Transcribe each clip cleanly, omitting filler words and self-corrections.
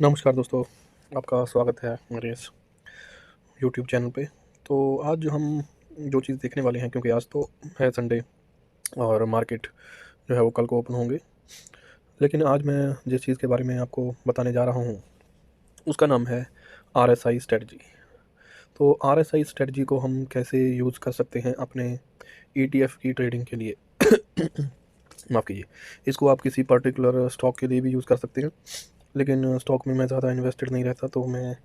नमस्कार दोस्तों, आपका स्वागत है मेरे इस यूट्यूब चैनल पे। तो आज जो हम जो चीज़ देखने वाले हैं, क्योंकि आज तो है संडे और मार्केट जो है वो कल को ओपन होंगे। लेकिन आज मैं जिस चीज़ के बारे में आपको बताने जा रहा हूँ, उसका नाम है आरएसआई स्ट्रेटजी। तो आरएसआई स्ट्रेटजी को हम कैसे यूज़ कर सकते हैं अपने ईटीएफ की ट्रेडिंग के लिए। माफ़ कीजिए। इसको आप किसी पर्टिकुलर स्टॉक के लिए भी यूज़ कर सकते हैं, लेकिन स्टॉक में मैं ज़्यादा इन्वेस्टेड नहीं रहता, तो मैं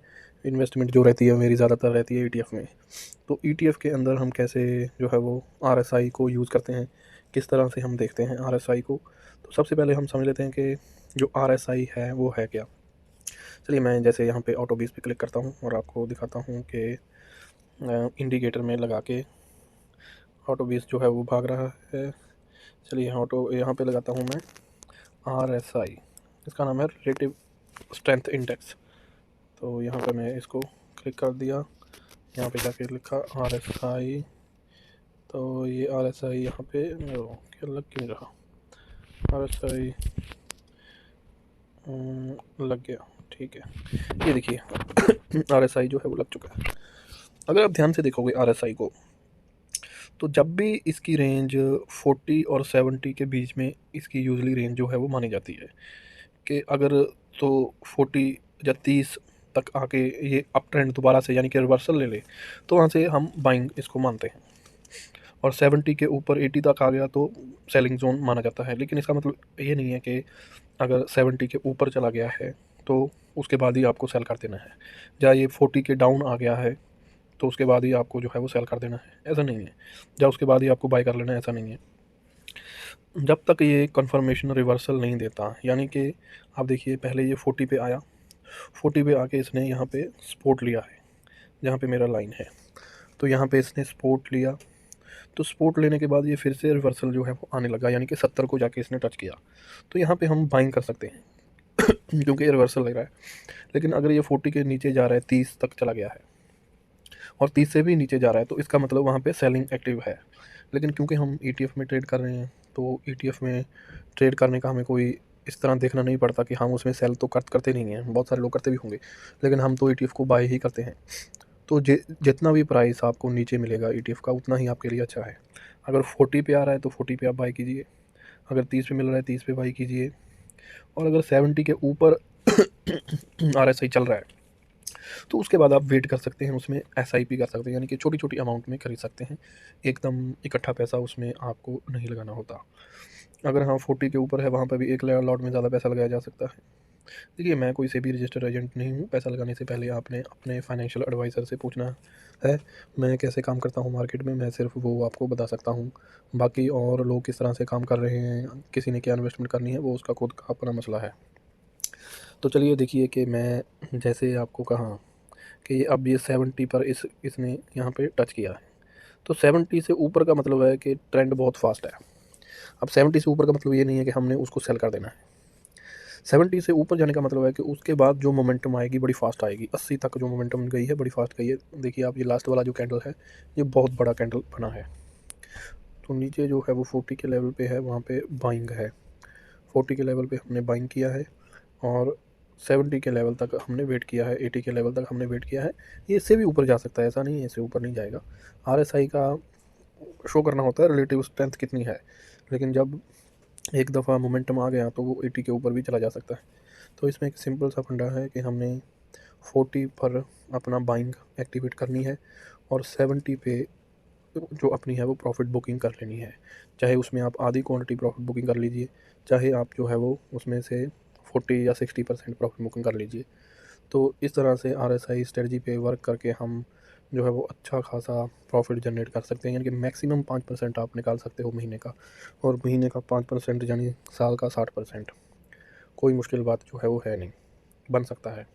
इन्वेस्टमेंट जो रहती है मेरी ज़्यादातर रहती है ईटीएफ में। तो ईटीएफ के अंदर हम कैसे जो है वो आरएसआई को यूज़ करते हैं, किस तरह से हम देखते हैं आरएसआई को। तो सबसे पहले हम समझ लेते हैं कि जो आरएसआई है वो है क्या। चलिए, मैं जैसे यहाँ पे ऑटो 20 पे क्लिक करता हूँ और आपको दिखाता हूँ कि इंडिकेटर में लगा के ऑटो 20 जो है वो भाग रहा है। चलिए, ऑटो यहाँ पे लगाता हूँ मैं आरएसआई। इसका नाम है रिलेटिव स्ट्रेंथ इंडेक्स। तो यहाँ पे मैं इसको क्लिक कर दिया, यहाँ पे जाके लिखा आरएसआई। तो ये आरएसआई यहाँ पे क्या लग क्यों रहा, आरएसआई लग गया। ठीक है, ये देखिए आरएसआई जो है वो लग चुका है। अगर आप ध्यान से देखोगे आरएसआई को, तो जब भी इसकी रेंज 40 और 70 के बीच में इसकी यूजली रेंज जो है वो मानी जाती है कि अगर तो 40 या 30 तक आके ये अप ट्रेंड दोबारा से यानी कि रिवर्सल ले ले, तो वहाँ से हम बाइंग इसको मानते हैं। और 70 के ऊपर 80 तक आ गया तो सेलिंग जोन माना जाता है। लेकिन इसका मतलब ये नहीं है कि अगर 70 के ऊपर चला गया है तो उसके बाद ही आपको सेल कर देना है, या ये 40 के डाउन आ गया है तो उसके बाद ही आपको जो है वो सेल कर देना है, ऐसा नहीं है। या उसके बाद ही आपको बाय कर लेना है, ऐसा नहीं है। जब तक ये कन्फर्मेशन रिवर्सल नहीं देता, यानी कि आप देखिए पहले ये 40 पे आया, 40 पे आके इसने यहाँ पे सपोर्ट लिया है, जहाँ पे मेरा लाइन है। तो यहाँ पे इसने सपोर्ट लिया, तो सपोर्ट लेने के बाद ये फिर से रिवर्सल जो है वो आने लगा, यानी कि 70 को जाके इसने टच किया। तो यहाँ पे हम बाइंग कर सकते हैं क्योंकि ये रिवर्सल ले रहा है। लेकिन अगर ये 40 के नीचे जा रहा है, 30 तक चला गया है और 30 से भी नीचे जा रहा है, तो इसका मतलब वहाँ पे सेलिंग एक्टिव है। लेकिन क्योंकि हम ईटीएफ में ट्रेड कर रहे हैं, तो ईटीएफ में ट्रेड करने का हमें कोई इस तरह देखना नहीं पड़ता कि हम उसमें सेल तो करते नहीं हैं। बहुत सारे लोग करते भी होंगे, लेकिन हम तो ईटीएफ को बाय ही करते हैं। तो जितना भी प्राइस आपको नीचे मिलेगा ईटीएफ का, उतना ही आपके लिए अच्छा है। अगर 40 पे आ रहा है तो 40 पे आप बाय कीजिए, अगर 30 पे मिल रहा है 30 पे बाय कीजिए, और अगर 70 के ऊपर आरएसआई चल रहा है तो उसके बाद आप वेट कर सकते हैं, उसमें एसआईपी कर सकते हैं, यानी कि छोटी छोटी अमाउंट में खरीद सकते हैं। एकदम इकट्ठा पैसा उसमें आपको नहीं लगाना होता। अगर हाँ 40 के ऊपर है, वहाँ पर भी एक लॉट में ज़्यादा पैसा लगाया जा सकता है। देखिए, मैं कोई सेबी रजिस्टर्ड एजेंट नहीं हूँ। पैसा लगाने से पहले आपने अपने फाइनेंशियल एडवाइज़र से पूछना है। मैं कैसे काम करता हूँ मार्केट में, मैं सिर्फ वो आपको बता सकता हूँ। बाकी और लोग किस तरह से काम कर रहे हैं, किसी ने क्या इन्वेस्टमेंट करनी है, वो उसका खुद का अपना मसला है। तो चलिए देखिए कि मैं जैसे आपको कहा कि अब ये 70 पर इसने यहाँ पे टच किया है। तो 70 से ऊपर का मतलब है कि ट्रेंड बहुत फास्ट है। अब 70 से ऊपर का मतलब ये नहीं है कि हमने उसको सेल कर देना है। 70 से ऊपर जाने का मतलब है कि उसके बाद जो मोमेंटम आएगी बड़ी फास्ट आएगी। 80 तक जो मोमेंटम गई है बड़ी फास्ट गई है। देखिए आप, ये लास्ट वाला जो कैंडल है, ये बहुत बड़ा कैंडल बना है। तो नीचे जो है वो 40 के लेवल पे है, वहाँ पे बाइंग है। 40 के लेवल पे हमने बाइंग किया है और 70 के लेवल तक हमने वेट किया है, 80 के लेवल तक हमने वेट किया है। ये इससे भी ऊपर जा सकता है, ऐसा नहीं है इससे ऊपर नहीं जाएगा। आरएसआई का शो करना होता है रिलेटिव स्ट्रेंथ कितनी है, लेकिन जब एक दफ़ा मोमेंटम आ गया तो वो 80 के ऊपर भी चला जा सकता है। तो इसमें एक सिंपल सा फंडा है कि हमने 40 पर अपना बाइंग एक्टिवेट करनी है और 70 पे जो अपनी है वो प्रॉफिट बुकिंग कर लेनी है। चाहे उसमें आप आधी क्वांटिटी प्रॉफिट बुकिंग कर लीजिए, चाहे आप जो है वो उसमें से 40 या 60% प्रॉफिट बुकिंग कर लीजिए। तो इस तरह से आरएसआई स्ट्रेटजी पे वर्क करके हम जो है वो अच्छा खासा प्रॉफिट जनरेट कर सकते हैं, यानी कि मैक्सिमम 5% आप निकाल सकते हो महीने का। और महीने का 5% यानी साल का 60%। कोई मुश्किल बात जो है वो है नहीं, बन सकता है।